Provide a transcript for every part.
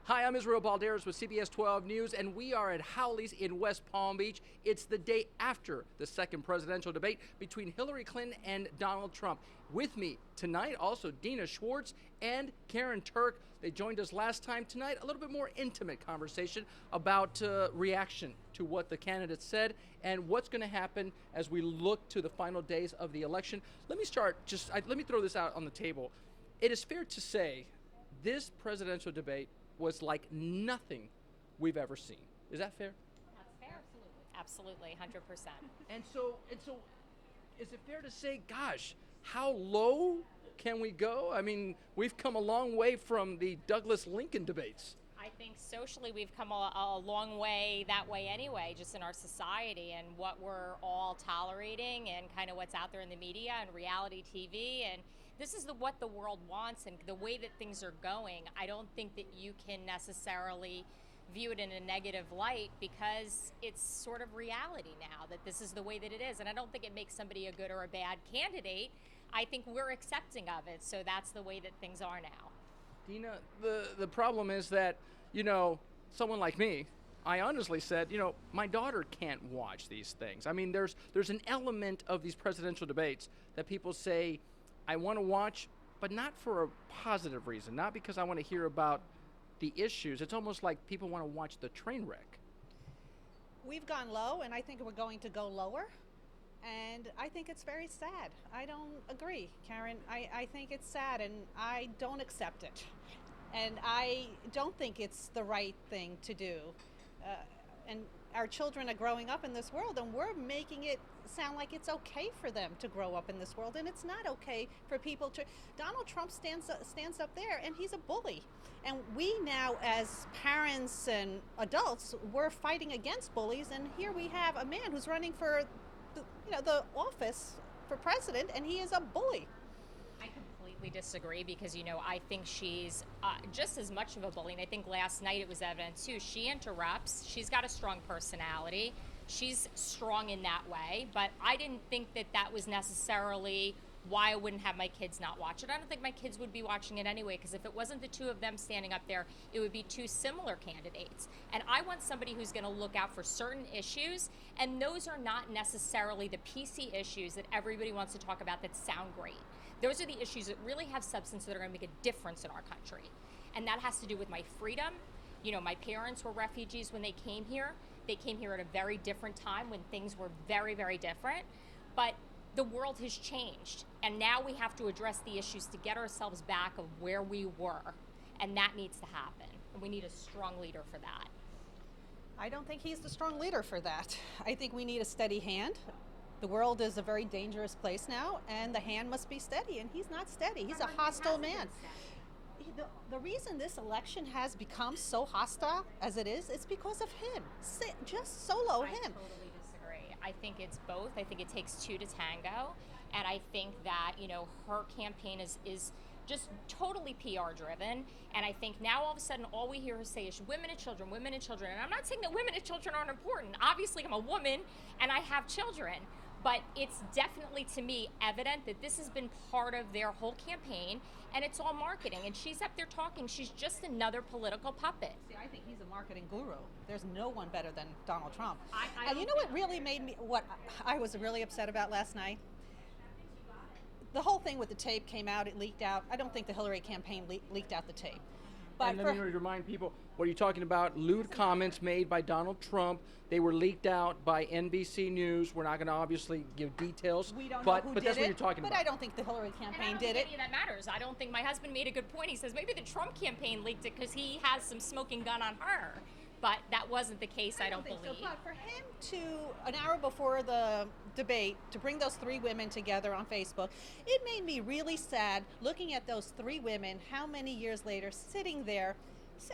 Hi, I'm Israel Balderas with CBS 12 News, and we are at Howley's in West Palm Beach. It's the day after the second presidential debate between Hillary Clinton and Donald Trump. With me tonight, also Dina Schwartz and Karyn Turk. They joined us last time. Tonight, a little bit more intimate conversation about reaction to what the candidates said and what's going to happen as we look to the final days of the election. Let me start, let me throw this out on the table. It is fair to say this presidential debate was like nothing we've ever seen. Is that fair? That's fair. Absolutely, 100%. And so, is it fair to say, gosh, how low can we go? I mean, we've come a long way from the Douglas-Lincoln debates. I think socially we've come a long way that way anyway, just in our society and what we're all tolerating and kind of what's out there in the media and reality TV. And this is what the world wants and the way that things are going. I don't think that you can necessarily view it in a negative light because it's sort of reality now that this is the way that it is. And I don't think it makes somebody a good or a bad candidate. I think we're accepting of it. So that's the way that things are now. Dina, the problem is that, someone like me, I honestly said, my daughter can't watch these things. I mean, there's an element of these presidential debates that people say, I want to watch, but not for a positive reason, not because I want to hear about the issues. It's almost like people want to watch the train wreck. We've gone low, and I think we're going to go lower. And I think it's very sad. I don't agree, Karyn. I think it's sad, and I don't accept it. And I don't think it's the right thing to do. And our children are growing up in this world, and we're making it sound like it's okay for them to grow up in this world, and it's not okay for people to. Donald Trump stands up there, and he's a bully. And we now, as parents and adults, we're fighting against bullies, and here we have a man who's running for the office for president, and he is a bully. I completely disagree because, I think she's just as much of a bully. And I think last night it was evident, too. She interrupts. She's got a strong personality. She's strong in that way. But I didn't think that was necessarily why I wouldn't have my kids not watch it. I don't think my kids would be watching it anyway, because if it wasn't the two of them standing up there, it would be two similar candidates. And I want somebody who's going to look out for certain issues, and those are not necessarily the PC issues that everybody wants to talk about that sound great. Those are the issues that really have substance that are going to make a difference in our country. And that has to do with my freedom. My parents were refugees when they came here. They came here at a very different time when things were very, very different. But the world has changed, and now we have to address the issues to get ourselves back of where we were, and that needs to happen, and we need a strong leader for that. I don't think he's the strong leader for that. I think we need a steady hand. The world is a very dangerous place now, and the hand must be steady, and he's not steady. He's a hostile man. The reason this election has become so hostile as it is, it's because of him. Just solo him. I totally disagree. I think it's both. I think it takes two to tango. And I think that, her campaign is just totally PR driven. And I think now all of a sudden all we hear her say is women and children, women and children. And I'm not saying that women and children aren't important. Obviously, I'm a woman and I have children. But it's definitely, to me, evident that this has been part of their whole campaign, and it's all marketing. And she's up there talking. She's just another political puppet. See, I think he's a marketing guru. There's no one better than Donald Trump. I you know what really made me, what I was really upset about last night? The whole thing with the tape came out, it leaked out. I don't think the Hillary campaign leaked out the tape. But and let me remind people, what are you talking about? Lewd comments made by Donald Trump. They were leaked out by NBC News. We're not going to obviously give details. We don't know who but did that's it, what you're talking but about. I don't think the Hillary campaign did it. I don't think any of that matters. I don't think my husband made a good point. He says maybe the Trump campaign leaked it because he has some smoking gun on her. But that wasn't the case, I don't believe. So, but for him to, an hour before the debate, to bring those three women together on Facebook, it made me really sad looking at those three women, how many years later, sitting there.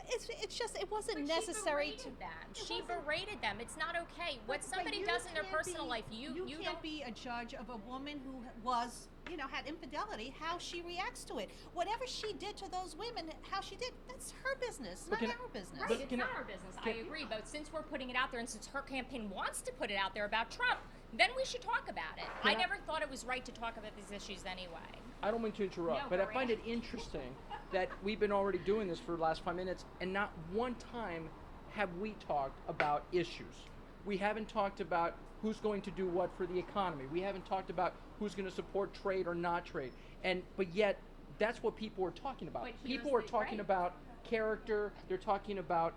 It's just, it wasn't necessary to them. She berated them. It's not okay. What somebody does in their personal life, you can't be a judge of a woman who was, had infidelity, how she reacts to it. Whatever she did to those women, how she did, that's her business, not our business. Right, it's not our business. I agree. But since we're putting it out there and since her campaign wants to put it out there about Trump, then we should talk about it. I never thought it was right to talk about these issues anyway. I don't mean to interrupt, but I find it interesting that we've been already doing this for the last 5 minutes, and not one time have we talked about issues. We haven't talked about who's going to do what for the economy. We haven't talked about who's going to support trade or not trade. But yet, that's what people are talking about. People are talking about character. They're talking about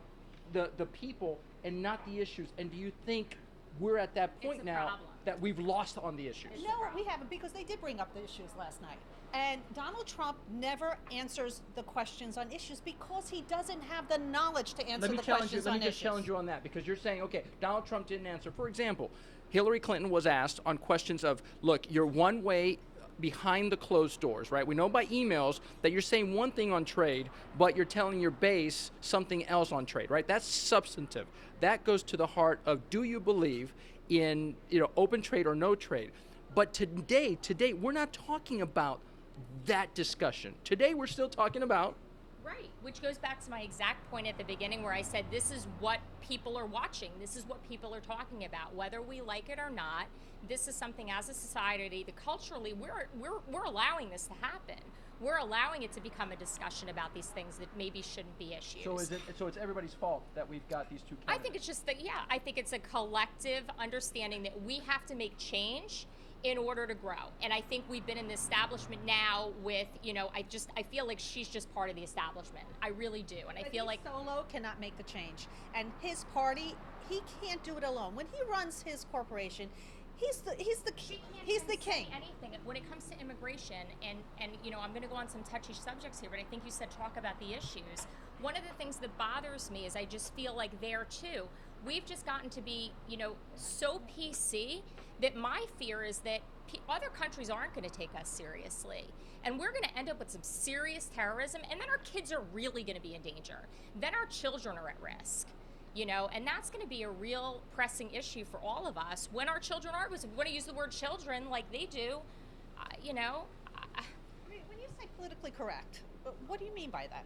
the people and not the issues. And do you think we're at that point now that we've lost on the issues? No, we haven't, because they did bring up the issues last night. And Donald Trump never answers the questions on issues because he doesn't have the knowledge to answer the questions on issues. Let me just challenge you on that, because you're saying, okay, Donald Trump didn't answer. For example, Hillary Clinton was asked on questions of, look, you're one way behind the closed doors, right? We know by emails that you're saying one thing on trade, but you're telling your base something else on trade, right? That's substantive. That goes to the heart of, do you believe in, open trade or no trade? But today, we're not talking about that discussion. Today, we're still talking about. Right, which goes back to my exact point at the beginning where I said this is what people are watching. This is what people are talking about. Whether we like it or not, this is something as a society that culturally we're allowing this to happen. We're allowing it to become a discussion about these things that maybe shouldn't be issues. So it's everybody's fault that we've got these two candidates? I think it's just that, I think it's a collective understanding that we have to make change in order to grow. And I think we've been in the establishment now with, I feel like she's just part of the establishment. I really do. And I feel like solo cannot make the change. And his party, he can't do it alone. When he runs his corporation, he's the king. Anything when it comes to immigration, and I'm going to go on some touchy subjects here, but I think you said talk about the issues. One of the things that bothers me is I just feel like there too, we've just gotten to be, so PC that my fear is that other countries aren't going to take us seriously. And we're going to end up with some serious terrorism, and then our kids are really going to be in danger. Then our children are at risk. And that's going to be a real pressing issue for all of us when our children are. If we want to use the word children like they do, When you say politically correct, what do you mean by that?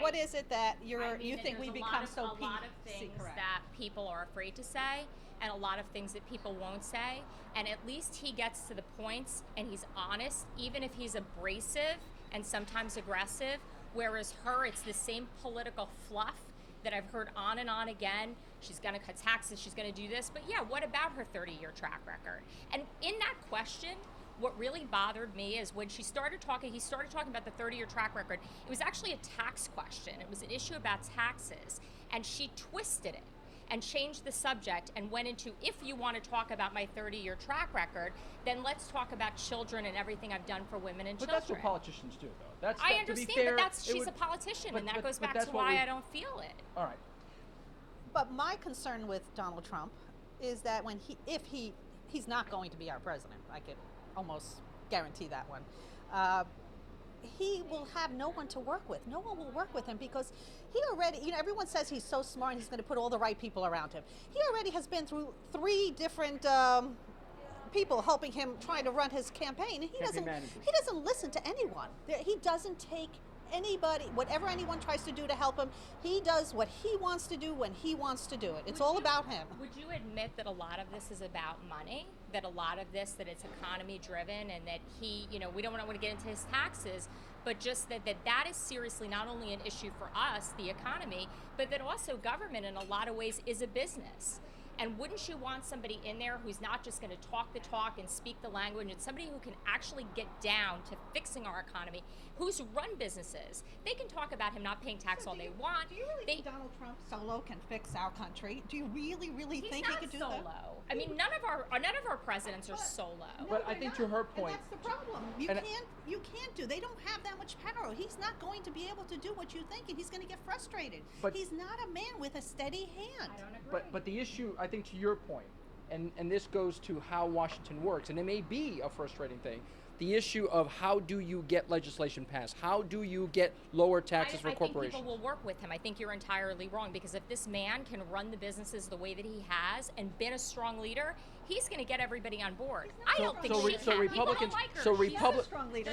What is it that you think we become so PC correct? A lot of things that people are afraid to say, and a lot of things that people won't say. And at least he gets to the points, and he's honest, even if he's abrasive and sometimes aggressive. Whereas it's the same political fluff that I've heard on and on again. She's going to cut taxes, she's going to do this. But what about her 30-year track record? And in that question, what really bothered me is when he started talking about the 30-year track record. It was actually a tax question. It was an issue about taxes. And she twisted it and changed the subject and went into, if you want to talk about my 30-year track record, then let's talk about children and everything I've done for women and children. But that's what politicians do, though. I understand, but she's a politician, and that goes back to why I don't feel it. All right. But my concern with Donald Trump is that if he's not going to be our president, I could almost guarantee that one. He will have no one to work with. No one will work with him because he already, everyone says he's so smart and he's going to put all the right people around him. He already has been through 3 different people helping him trying to run his campaign. And he doesn't listen to anyone. He doesn't take anybody, whatever anyone tries to do to help him, he does what he wants to do when he wants to do it. It's all about him. Would you admit that a lot of this is about money? That a lot of this, that it's economy driven, and that he, we don't want to get into his taxes, but just that is seriously not only an issue for us, the economy, but that also government in a lot of ways is a business. And wouldn't you want somebody in there who's not just going to talk the talk and speak the language, and somebody who can actually get down to fixing our economy, who's run businesses? They can talk about him not paying tax all they want. Do you really think Donald Trump solo can fix our country? Do you really think he could do that? He's not solo. I mean, none of our presidents are solo. No, but I think to her point, and that's the problem. You can't do. They don't have that much power. He's not going to be able to do what you think, and he's going to get frustrated. But he's not a man with a steady hand. I don't agree. But the issue, I think, to your point, and this goes to how Washington works, and it may be a frustrating thing. The issue of how do you get legislation passed? How do you get lower taxes for corporations? I think people will work with him. I think you're entirely wrong, because if this man can run the businesses the way that he has and been a strong leader, he's going to get everybody on board. I don't think she can. Republicans, people don't like her. She's a strong leader.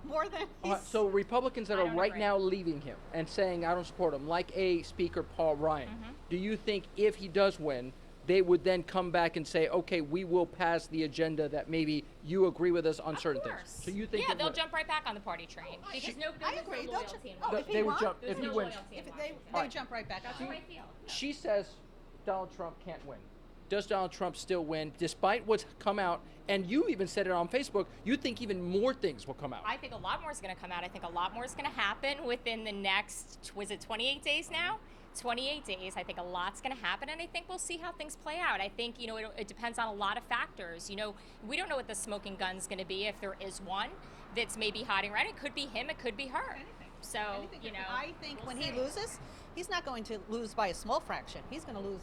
More than so Republicans that are right now leaving him and saying I don't support him, like a Speaker Paul Ryan. Mm-hmm. Do you think if he does win, they would then come back and say, okay, we will pass the agenda that maybe you agree with us on certain things. So you think Yeah, they'll jump right back on the party train because I agree. no They'll loyalty ju- involved. oh, if they he would won, jump There's if he no wins. loyalty if involved. they Alright. jump right back. That's how I feel. She says Donald Trump can't win. Does Donald Trump still win, despite what's come out? And you even said it on Facebook. You think even more things will come out. I think a lot more is going to come out. I think a lot more is going to happen within the next, was it 28 days now? 28 days. I think a lot's going to happen, and I think we'll see how things play out. I think, it depends on a lot of factors. We don't know what the smoking gun's going to be, if there is one that's maybe hiding around. It could be him, it could be her. Anything. So, Anything. I think we'll when see. he loses, he's not going to lose by a small fraction. He's going to lose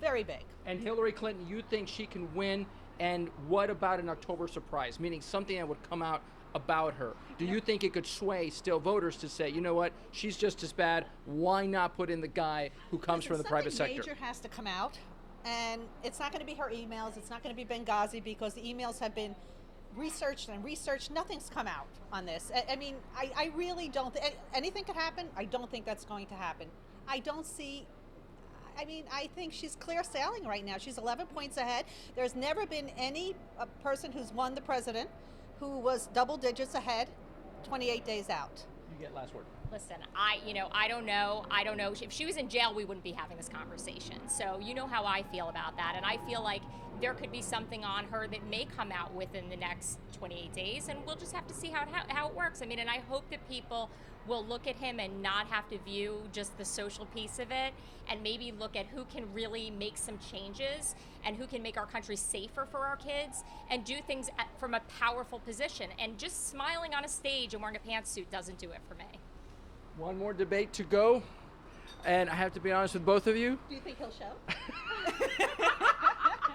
very big. And Hillary Clinton, you think she can win? And what about an October surprise, meaning something that would come out about her? Do you think it could sway still voters to say, you know what, she's just as bad, why not put in the guy who comes from the private sector? Something major has to come out, and it's not going to be her emails, it's not going to be Benghazi, because the emails have been researched and researched. Nothing's come out on this. I really don't anything could happen. I don't think that's going to happen. I think she's clear sailing right now. She's 11 points ahead. There's never been any person who's won the president who was double digits ahead 28 days out. You get last word. Listen, I don't know. I don't know. If she was in jail, we wouldn't be having this conversation. So you know how I feel about that. And I feel like there could be something on her that may come out within the next 28 days. And we'll just have to see how it works. And I hope that people will look at him and not have to view just the social piece of it, and maybe look at who can really make some changes and who can make our country safer for our kids and do things from a powerful position. And just smiling on a stage and wearing a pantsuit doesn't do it for me. One more debate to go, and I have to be honest with both of you. Do you think he'll show?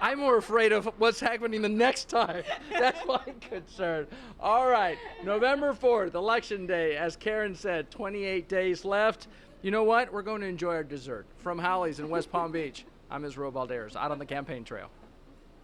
I'm more afraid of what's happening the next time. That's my concern. All right, November 4th, Election Day. As Karyn said, 28 days left. You know what? We're going to enjoy our dessert. From Howley's in West Palm Beach, I'm Israel Valderas, out on the campaign trail.